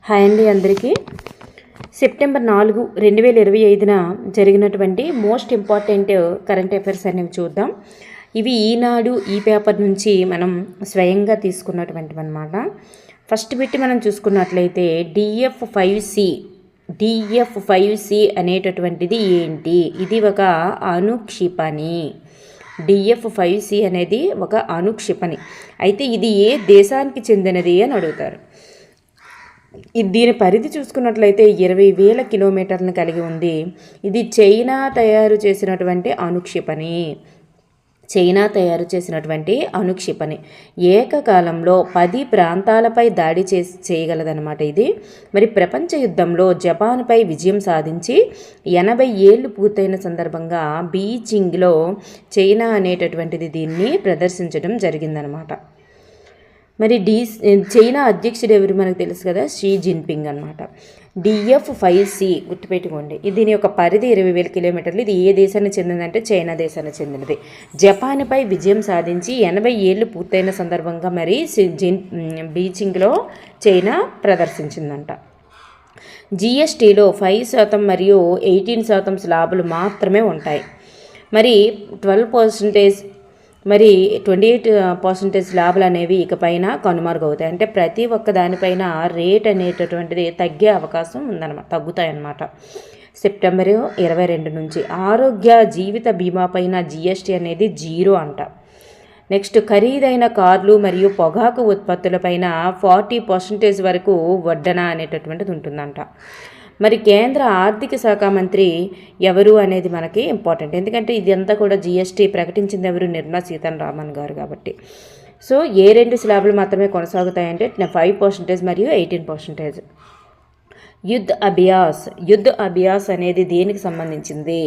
Hi అండి అందరికీ. September 4, 2025న జరిగినటువంటి మోస్ట్ ఇంపార్టెంట్ కరెంట్ అఫైర్స్ అనేవి చూద్దాం. ఇవి ఈనాడు ఈ పేపర్ నుంచి మనం స్వయంగా తీసుకున్నటువంటివి అన్నమాట. ఫస్ట్ పెట్టి మనం చూసుకున్నట్లయితే DF5C అనేటటువంటిది ఏంటి? ఇది ఒక అణుక్షిపణి. DF5C అనేది ఒక అణుక్షిపణి. అయితే ఇది ఏ దేశానికి చెందినది అని అడుగుతారు. దీని పరిధి చూసుకున్నట్లయితే 20,000 కిలోమీటర్లను కలిగి ఉంది. ఇది చైనా తయారు చేసినటువంటి అణుక్షిపణి. ఏకకాలంలో 10 ప్రాంతాలపై దాడి చేయగలదన్నమాట ఇది. మరి ప్రపంచ యుద్ధంలో జపాన్పై విజయం సాధించి 80 ఏళ్ళు పూర్తయిన సందర్భంగా బీజింగ్లో చైనా అనేటటువంటిది దీన్ని ప్రదర్శించడం జరిగిందనమాట. మరి చైనా అధ్యక్షుడు ఎవరు మనకు తెలుసు కదా, షీ జిన్పింగ్ అనమాట. DF5C గుర్తుపెట్టుకోండి. దీని యొక్క పరిధి 20,000 కిలోమీటర్లు. ఇది ఏ దేశానికి చెందిందంటే చైనా దేశానికి చెందినది. జపాన్పై విజయం సాధించి 80 ఏళ్ళు పూర్తయిన సందర్భంగా మరి బీజింగ్లో చైనా ప్రదర్శించిందంట. GSTలో 5% మరియు 18% స్లాబులు మాత్రమే ఉంటాయి. మరి 12% మరి 28% స్లాబులు అనేవి ఇకపైన కనుమరుగవుతాయి. అంటే ప్రతి ఒక్క దానిపైన రేట్ అనేటటువంటిది తగ్గే అవకాశం ఉందన్నమాట, తగ్గుతాయన్నమాట. సెప్టెంబర్ 22 నుంచి ఆరోగ్య జీవిత బీమా పైన GST అనేది 0 అంట. నెక్స్ట్ ఖరీదైన కార్లు మరియు పొగాకు ఉత్పత్తులపైన 40% వరకు వడ్డన అనేటటువంటిది ఉంటుందంట. మరి కేంద్ర ఆర్థిక శాఖ మంత్రి ఎవరు అనేది మనకి ఇంపార్టెంట్, ఎందుకంటే ఇదంతా కూడా GST ప్రకటించింది ఎవరు? నిర్మలా సీతారామన్ గారు కాబట్టి. సో ఏ 2 స్లాబులు మాత్రమే కొనసాగుతాయంటే 5% మరియు 18%. యుద్ధ్ అభ్యాస్ అనేది దేనికి సంబంధించింది?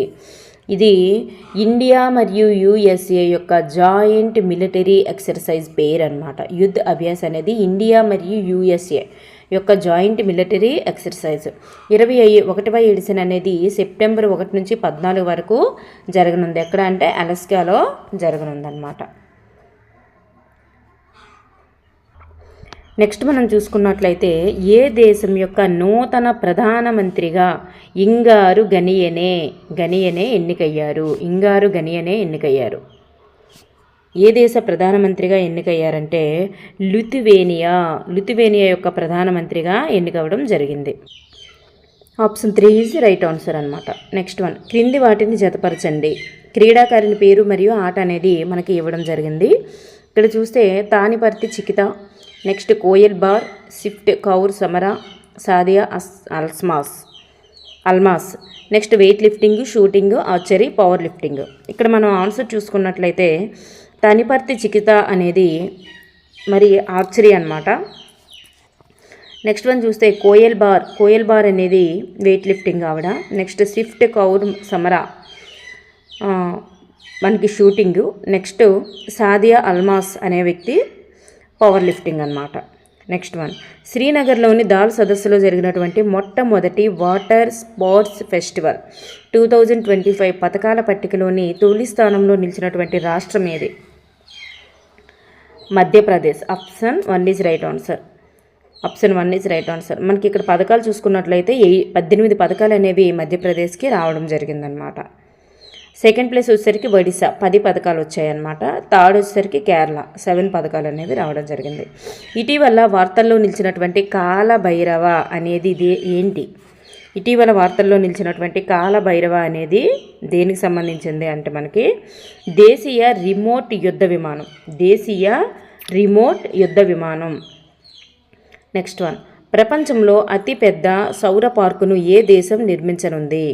ఇది ఇండియా మరియు USA యొక్క జాయింట్ మిలిటరీ ఎక్సర్సైజ్ పేరు అనమాట. యుద్ధ్ అభ్యాస్ అనేది ఇండియా మరియు USA యొక్క జాయింట్ మిలిటరీ ఎక్సర్సైజ్. 21వ ఎడిషన్ అనేది సెప్టెంబర్ 1 నుంచి 14 వరకు జరగనుంది. ఎక్కడ అంటే అలస్కాలో జరగనుందన్నమాట. నెక్స్ట్ మనం చూసుకున్నట్లయితే ఏ దేశం యొక్క నూతన ప్రధానమంత్రిగా ఇంగారు గనియనే ఎన్నికయ్యారు. ఏ దేశ ప్రధానమంత్రిగా ఎన్నికయ్యారంటే లిథువేనియా యొక్క ప్రధానమంత్రిగా ఎన్నికవడం జరిగింది. ఆప్షన్ 3 ఈజ్ రైట్ ఆన్సర్ అనమాట. నెక్స్ట్ వన్, క్రింది వాటిని జతపరచండి. క్రీడాకారిని పేరు మరియు ఆట అనేది మనకి ఇవ్వడం జరిగింది. ఇక్కడ చూస్తే Taniparthi Chikitha, next Koyel Bar, Sift Kaur Samra, Sadiya Almas. Next weight lifting, shooting, archery, power lifting. ఇక్కడ మనం ఆన్సర్ చూసుకున్నట్లయితే తానిపర్తి చికిత అనేది మరి ఆర్చరీ అనమాట. నెక్స్ట్ వన్ చూస్తే కోయల్ బార్ అనేది వెయిట్ లిఫ్టింగ్ ఆవిడ. నెక్స్ట్ స్విఫ్ట్ కౌర్ సమరా మనకి షూటింగు. నెక్స్ట్ సాదియా అల్మాస్ అనే వ్యక్తి పవర్ లిఫ్టింగ్ అనమాట. నెక్స్ట్ వన్, శ్రీనగర్లోని దాల్ సదస్సులో జరిగినటువంటి మొట్టమొదటి వాటర్ స్పోర్ట్స్ ఫెస్టివల్ 2025 పథకాల పట్టికలోని తొలి స్థానంలో నిలిచినటువంటి రాష్ట్రం ఏది? Madhya Pradesh. Option 1 is right answer. మనకి ఇక్కడ పథకాలు చూసుకున్నట్లయితే 18 పథకాలు అనేవి మధ్యప్రదేశ్కి రావడం జరిగిందనమాట. సెకండ్ ప్లేస్ వచ్చేసరికి ఒడిశా 10 పథకాలు వచ్చాయన్నమాట. థర్డ్ వచ్చేసరికి కేరళ 7 పథకాలు అనేవి రావడం జరిగింది. ఇటీవల వార్తల్లో నిలిచినటువంటి కాలభైరవ అనేది ఏంటి? ఇటీవల వార్తల్లో నిలిచినటువంటి కాలభైరవ అనేది దేనికి సంబంధించింది అంటే మనకి దేశీయ రిమోట్ యుద్ధ విమానం. నెక్స్ట్ వన్, ప్రపంచంలో అతిపెద్ద సౌర పార్కును ఏ దేశం నిర్మించనుంది?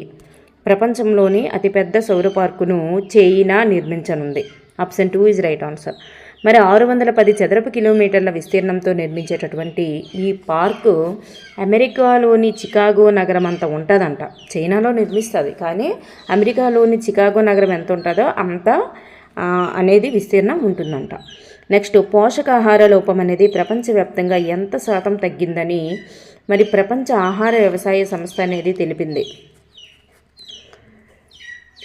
ప్రపంచంలోని అతిపెద్ద సౌర పార్కును చైనా నిర్మించనుంది. Option 2 is right answer. మరి 610 చదరపు కిలోమీటర్ల విస్తీర్ణంతో నిర్మించేటటువంటి ఈ పార్కు అమెరికాలోని చికాగో నగరం అంత ఉంటుందంట. చైనాలో నిర్మిస్తుంది, కానీ అమెరికాలోని చికాగో నగరం ఎంత ఉంటుందో అంత అనేది విస్తీర్ణం ఉంటుందంట. నెక్స్ట్, పోషకాహార లోపం అనేది ప్రపంచవ్యాప్తంగా ఎంత శాతం తగ్గిందని మరి ప్రపంచ ఆహార వ్యవసాయ సంస్థ అనేది తెలిపింది.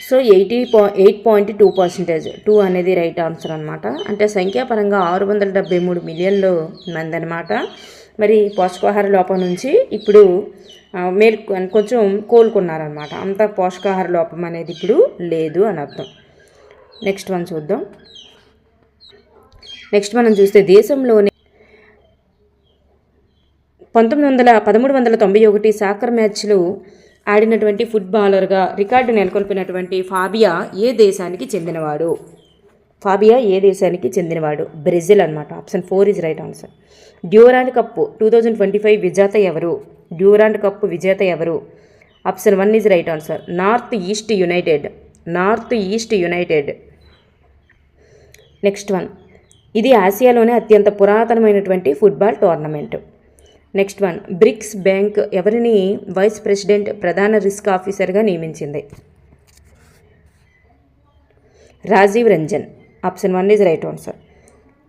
సో 8.2%. 2 అనేది రైట్ ఆన్సర్ అనమాట. అంటే సంఖ్యాపరంగా 673 మిలియన్లు మంది అనమాట. మరి పోషకాహార లోపం నుంచి ఇప్పుడు కొంచెం కోలుకున్నారనమాట. అంత పోషకాహార లోపం అనేది ఇప్పుడు లేదు అని అర్థం. నెక్స్ట్ వన్ చూద్దాం. నెక్స్ట్ మనం చూస్తే దేశంలోనే 1391 సాకర్ మ్యాచ్లు ఆడినటువంటి ఫుట్బాలర్గా రికార్డు నెలకొల్పినటువంటి ఫాబియా ఏ దేశానికి చెందినవాడు? బ్రెజిల్ అనమాట. Option 4 is right answer. Durand Cup 2025 విజేత ఎవరు? Option 1 is right answer. North east united. Next one, ఇది ఆసియాలోనే అత్యంత పురాతనమైనటువంటి football tournament. Next one, BRICS bank ఎవరిని వైస్ ప్రెసిడెంట్ ప్రధాన రిస్క్ ఆఫీసర్గా నియమించింది? Rajeev Ranjan. Option 1 is right answer.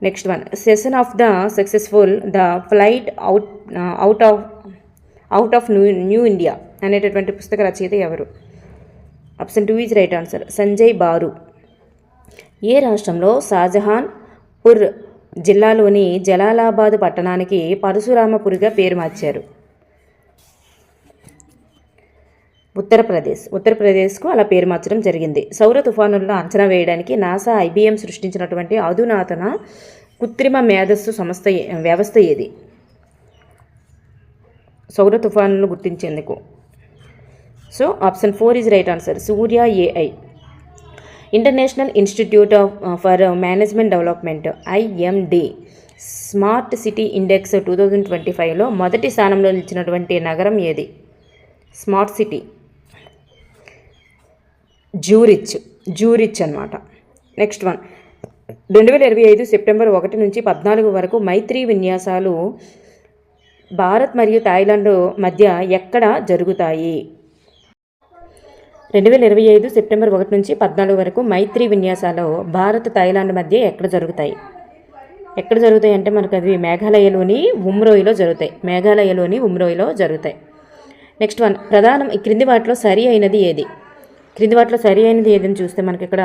Next one, session of the successful the flight out of new India అనేటటువంటి పుస్తక రచయిత ఎవరు? Option 2 is right answer. Sanjay బారు. ఏ రాష్ట్రంలో షాజహాన్పూర్ జిల్లాలోని జలాలాబాద్ పట్టణానికి పరశురామపురిగా పేరు మార్చారు? ఉత్తరప్రదేశ్కు అలా పేరు మార్చడం జరిగింది. సౌర తుఫానులను అంచనా వేయడానికి నాసా IBM సృష్టించినటువంటి అధునాతన కృత్రిమ మేధస్సు వ్యవస్థ ఏది? సౌర తుఫానులను గుర్తించేందుకు. So option 4 is right answer. Surya AI. International institute for management development IMD smart city index 2025లో మొదటి స్థానంలో నిలిచినటువంటి నగరం ఏది? స్మార్ట్ సిటీ జ్యూరిచ్ అనమాట. నెక్స్ట్ వన్, 2025 సెప్టెంబర్ 1 నుంచి 14 వరకు మైత్రి విన్యాసాలు భారత్ మరియు థాయిలాండ్ మధ్య ఎక్కడ జరుగుతాయి? 2025 సెప్టెంబర్ 1 నుంచి 14 వరకు మైత్రి విన్యాసాలు భారత్ థాయిలాండ్ మధ్య ఎక్కడ జరుగుతాయి అంటే మనకు అవి మేఘాలయలోని ఉమ్రోయిలో జరుగుతాయి. నెక్స్ట్ వన్, ఈ క్రింది వాటిలో సరి అయినది ఏది అని చూస్తే మనకి ఇక్కడ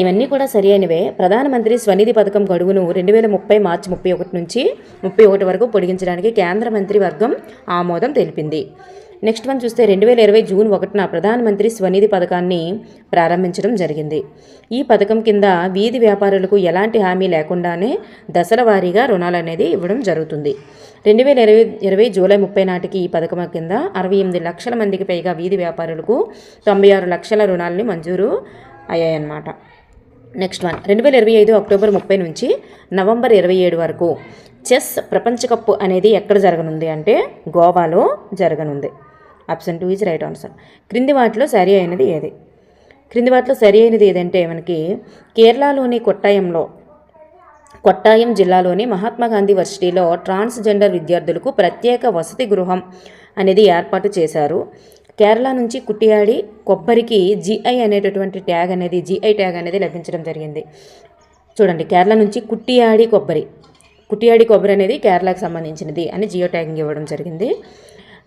ఇవన్నీ కూడా సరి అయినవే. ప్రధానమంత్రి స్వనిధి పథకం గడువును 2030 మార్చి 31 నుంచి 31 వరకు పొడిగించడానికి కేంద్ర మంత్రివర్గం ఆమోదం తెలిపింది. నెక్స్ట్ వన్ చూస్తే 2020 జూన్ 1న ప్రధానమంత్రి స్వనిధి పథకాన్ని ప్రారంభించడం జరిగింది. ఈ పథకం కింద వీధి వ్యాపారులకు ఎలాంటి హామీ లేకుండానే దశల వారీగా రుణాలు అనేది ఇవ్వడం జరుగుతుంది. 2020 జూలై 30 నాటికి ఈ పథకం కింద 68 లక్షల మందికి పైగా వీధి వ్యాపారులకు 96 లక్షల రుణాలని మంజూరు అయ్యాయన్నమాట. నెక్స్ట్ వన్, 2025 అక్టోబర్ 30 నుంచి నవంబర్ 27 వరకు చెస్ ప్రపంచ కప్ అనేది ఎక్కడ జరగనుంది అంటే గోవాలో జరగనుంది. Option 2 is right answer. క్రింది వాటిలో సరి అయినది ఏదంటే మనకి కేరళలోని కొట్టాయం జిల్లాలోని మహాత్మా గాంధీ వర్సిటీలో ట్రాన్స్జెండర్ విద్యార్థులకు ప్రత్యేక వసతి గృహం అనేది ఏర్పాటు చేశారు. కేరళ నుంచి కుట్టియాడి కొబ్బరికి GI ట్యాగ్ అనేది లభించడం జరిగింది. చూడండి, కేరళ నుంచి కుట్టియాడి కొబ్బరి అనేది కేరళకు సంబంధించినది అని జియో ట్యాగింగ్ ఇవ్వడం జరిగింది.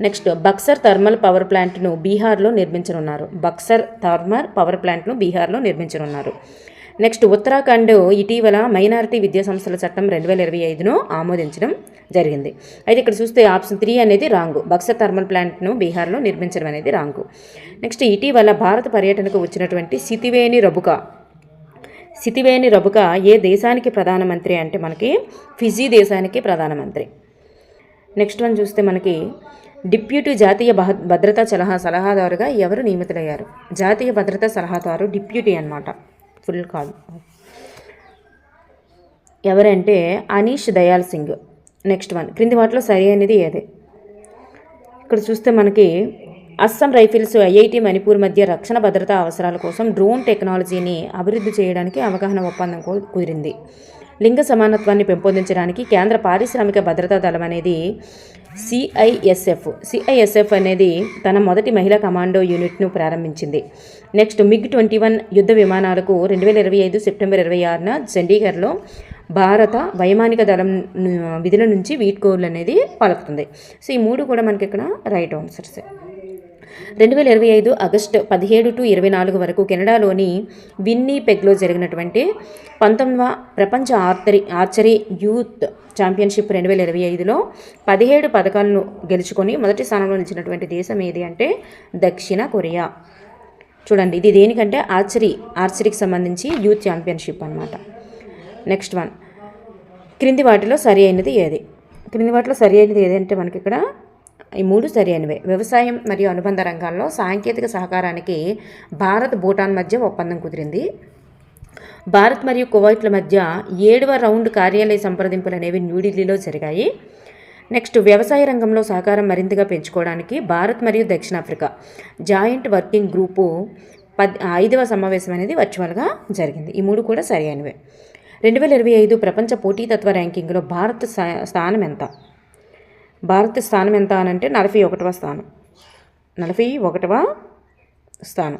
నెక్స్ట్, బక్సర్ థర్మల్ పవర్ ప్లాంట్ను బీహార్లో నిర్మించనున్నారు. నెక్స్ట్, ఉత్తరాఖండ్ ఇటీవల మైనారిటీ విద్యా సంస్థల చట్టం 2025ను ఆమోదించడం జరిగింది. అయితే ఇక్కడ చూస్తే ఆప్షన్ 3 అనేది రాంగు. బక్సర్ థర్మల్ ప్లాంట్ను బీహార్లో నిర్మించడం అనేది రాంగు. నెక్స్ట్, ఇటీవల భారత పర్యటనకు వచ్చినటువంటి సితివేని రబుక ఏ దేశానికి ప్రధానమంత్రి అంటే మనకి ఫిజీ దేశానికి ప్రధానమంత్రి. నెక్స్ట్ వన్ చూస్తే మనకి డిప్యూటీ జాతీయ భద్రతా సలహాదారుగా ఎవరు నియమితులయ్యారు? జాతీయ భద్రతా సలహాదారు డిప్యూటీ అన్నమాట, ఫుల్ కాదు. ఎవరంటే అనీష్ దయాల్ సింగ్. నెక్స్ట్ వన్, క్రింది వాటిలో సరి అనేది ఏదే? ఇక్కడ చూస్తే మనకి అస్సాం రైఫిల్స్ IIT మణిపూర్ మధ్య రక్షణ భద్రతా అవసరాల కోసం డ్రోన్ టెక్నాలజీని అభివృద్ధి చేయడానికి అవగాహన ఒప్పందం కుదిరింది. లింగ సమానత్వాన్ని పెంపొందించడానికి కేంద్ర పారిశ్రామిక భద్రతా దళం అనేది CISF అనేది తన మొదటి మహిళా కమాండో యూనిట్ను ప్రారంభించింది. నెక్స్ట్, MiG-21 యుద్ధ విమానాలకు 2025 సెప్టెంబర్ 26న చండీగఢ్లో భారత వైమానిక దళం విధుల నుంచి వీడ్కోలు అనేది పలుకుతుంది. సో ఈ 3 కూడా మనకి ఇక్కడ రైట్ ఆన్సర్స్. 2025 ఆగస్టు 17 టు 24 వరకు కెనడాలోని విన్నీపెగ్లో జరిగినటువంటి 19వ ప్రపంచ ఆర్చరీ యూత్ ఛాంపియన్షిప్ 2025లో 17 పథకాలను గెలుచుకొని మొదటి స్థానంలో నిలిచినటువంటి దేశం ఏది అంటే దక్షిణ కొరియా. చూడండి, ఇది దేనికంటే ఆర్చరీకి సంబంధించి యూత్ ఛాంపియన్షిప్ అనమాట. నెక్స్ట్ వన్, క్రింది వాటిలో సరి అయినది ఏది? క్రింది వాటిలో సరి అయినది ఏదంటే మనకి ఇక్కడ ఈ 3 సరి అయినవే. వ్యవసాయం మరియు అనుబంధ రంగాల్లో సాంకేతిక సహకారానికి భారత్ భూటాన్ మధ్య ఒప్పందం కుదిరింది. భారత్ మరియు కువైట్ల మధ్య 7వ రౌండ్ కార్యాలయ సంప్రదింపులు అనేవి న్యూఢిల్లీలో జరిగాయి. నెక్స్ట్, వ్యవసాయ రంగంలో సహకారం మరింతగా పెంచుకోవడానికి భారత్ మరియు దక్షిణాఫ్రికా జాయింట్ వర్కింగ్ గ్రూపు 5వ సమావేశం అనేది వర్చువల్గా జరిగింది. ఈ 3 కూడా సరి అయినవే. 2025 ప్రపంచ పోటీతత్వ ర్యాంకింగ్లో భారత్ స్థానం ఎంత? భారత్ స్థానం ఎంత అని అంటే 41వ స్థానం. 41వ స్థానం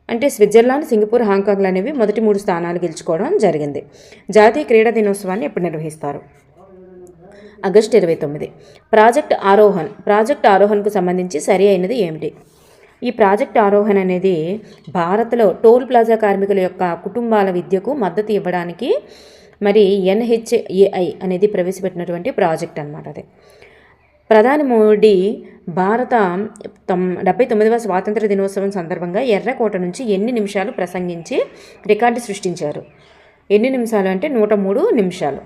అంటే స్విట్జర్లాండ్, సింగపూర్, హాంకాంగ్లు అనేవి మొదటి 3 స్థానాలు గెలుచుకోవడం జరిగింది. జాతీయ క్రీడా దినోత్సవాన్ని ఎప్పుడు నిర్వహిస్తారు? ఆగస్టు 29. ప్రాజెక్ట్ ఆరోహణకు సంబంధించి సరి అయినది ఏమిటి? ఈ ప్రాజెక్ట్ ఆరోహణ అనేది భారత్లో టోల్ ప్లాజా కార్మికుల యొక్క కుటుంబాల విద్యకు మద్దతు ఇవ్వడానికి మరి NHAI అనేది ప్రవేశపెట్టినటువంటి ప్రాజెక్ట్ అనమాట. అదే ప్రధాని మోడీ భారత 79వ స్వాతంత్ర దినోత్సవం సందర్భంగా ఎర్రకోట నుంచి ఎన్ని నిమిషాలు ప్రసంగించి రికార్డు సృష్టించారు? ఎన్ని నిమిషాలు అంటే 103 నిమిషాలు.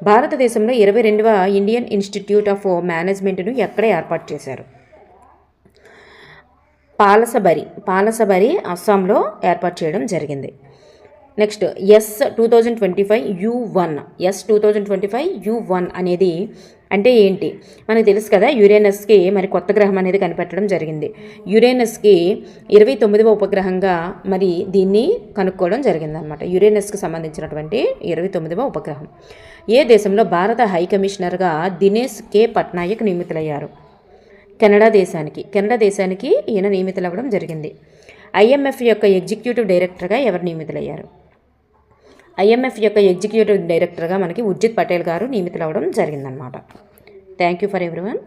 భారతదేశంలో 22వ ఇండియన్ ఇన్స్టిట్యూట్ ఆఫ్ మేనేజ్మెంట్ను ఎక్కడ ఏర్పాటు చేశారు? పాలసబరి అస్సాంలో ఏర్పాటు చేయడం జరిగింది. నెక్స్ట్, S2025U1 అనేది అంటే ఏంటి? మనకు తెలుసు కదా, యురేనస్కి మరి కొత్త గ్రహం అనేది కనిపెట్టడం జరిగింది. యురేనస్కి 29వ ఉపగ్రహంగా మరి దీన్ని కనుక్కోవడం జరిగిందనమాట. యురేనస్కి సంబంధించినటువంటి 29వ ఉపగ్రహం. ఏ దేశంలో భారత హై కమిషనర్గా దినేష్ కే పట్నాయక్ నియమితులయ్యారు? కెనడా దేశానికి ఈయన నియమితులవ్వడం జరిగింది. IMF యొక్క ఎగ్జిక్యూటివ్ డైరెక్టర్గా ఎవరు నియమితులయ్యారు? IMF యొక్క ఎగ్జిక్యూటివ్ డైరెక్టర్గా మనకి ఉర్జిత్ పటేల్ గారు నియమితులవ్వడం జరిగిందనమాట. Thank you for everyone.